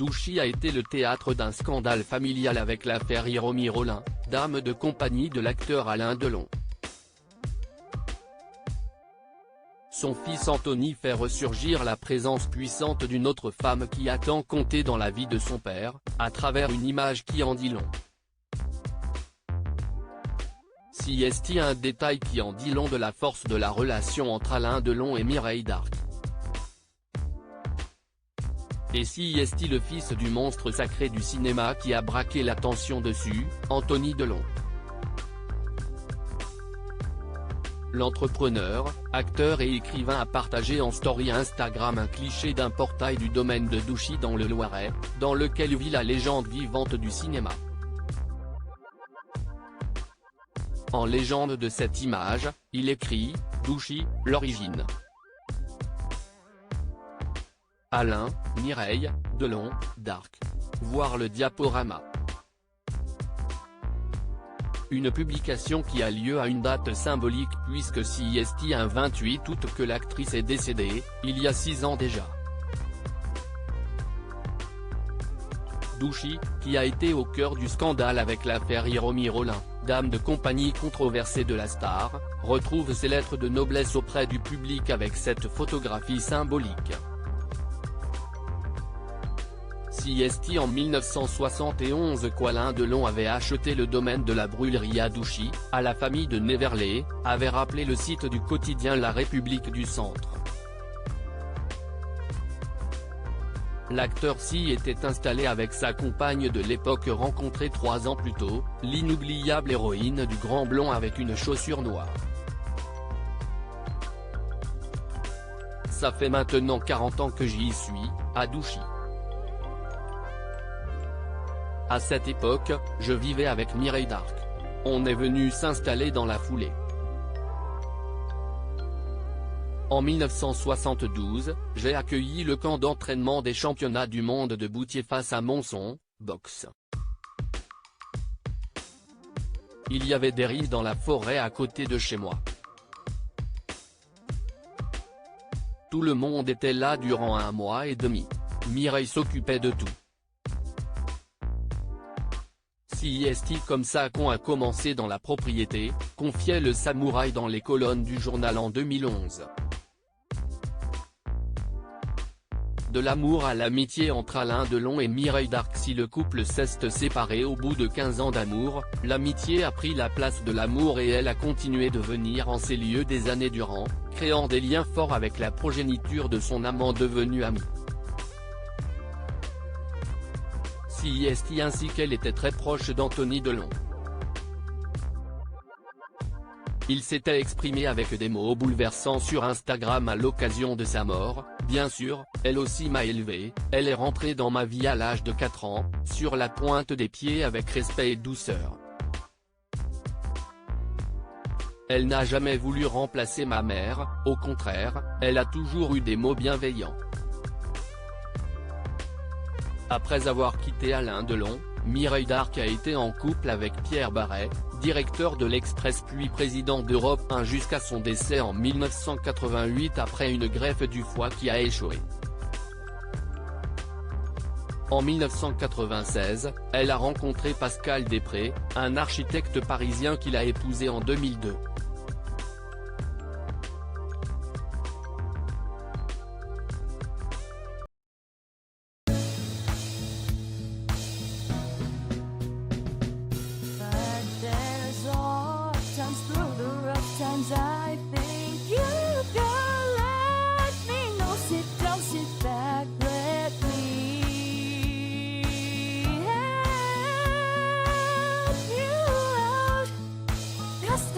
Douchy a été le théâtre d'un scandale familial avec l'affaire Hiromi Rollin, dame de compagnie de l'acteur Alain Delon. Son fils Anthony fait ressurgir la présence puissante d'une autre femme qui a tant compté dans la vie de son père, à travers une image qui en dit long. Si est-il un détail qui en dit long de la force de la relation entre Alain Delon et Mireille Darc. Et si est-il le fils du monstre sacré du cinéma qui a braqué l'attention dessus, Anthony Delon. L'entrepreneur, acteur et écrivain a partagé en story Instagram un cliché d'un portail du domaine de Douchy dans le Loiret, dans lequel vit la légende vivante du cinéma. En légende de cette image, il écrit « Douchy, l'origine ». Alain, Mireille, Delon, Darc. Voir le diaporama. Une publication qui a lieu à une date symbolique puisque si est un 28 août que l'actrice est décédée, il y a 6 ans déjà. Douchy, qui a été au cœur du scandale avec l'affaire Hiromi Rollin, dame de compagnie controversée de la star, retrouve ses lettres de noblesse auprès du public avec cette photographie symbolique. Si est en 1971 qu'Alain Delon avait acheté le domaine de la brûlerie à Douchy, à la famille de Neverley, avait rappelé le site du quotidien La République du Centre. L'acteur s'y était installé avec sa compagne de l'époque rencontrée 3 ans plus tôt, l'inoubliable héroïne du Grand Blond avec une chaussure noire. Ça fait maintenant 40 ans que j'y suis, à Douchy. À cette époque, je vivais avec Mireille Darc. On est venu s'installer dans la foulée. En 1972, j'ai accueilli le camp d'entraînement des championnats du monde de Boutier face à Monson, boxe. Il y avait des riz dans la forêt à côté de chez moi. Tout le monde était là durant 1 mois et demi. Mireille s'occupait de tout. Si est comme ça qu'on a commencé dans la propriété, confiait le samouraï dans les colonnes du journal en 2011. De l'amour à l'amitié entre Alain Delon et Mireille Darc. Si le couple s'est séparé au bout de 15 ans d'amour, l'amitié a pris la place de l'amour et elle a continué de venir en ces lieux des années durant, créant des liens forts avec la progéniture de son amant devenu ami. Si est ainsi qu'elle était très proche d'Anthony Delon. Il s'était exprimé avec des mots bouleversants sur Instagram à l'occasion de sa mort. Bien sûr, elle aussi m'a élevé, elle est rentrée dans ma vie à l'âge de 4 ans, sur la pointe des pieds avec respect et douceur. Elle n'a jamais voulu remplacer ma mère, au contraire, elle a toujours eu des mots bienveillants. Après avoir quitté Alain Delon, Mireille Darc a été en couple avec Pierre Barret, directeur de l'Express puis président d'Europe 1 jusqu'à son décès en 1988 après une greffe du foie qui a échoué. En 1996, elle a rencontré Pascal Després, un architecte parisien qu'il a épousé en 2002. I think you can let me know. Sit down, sit back, let me help you out. Just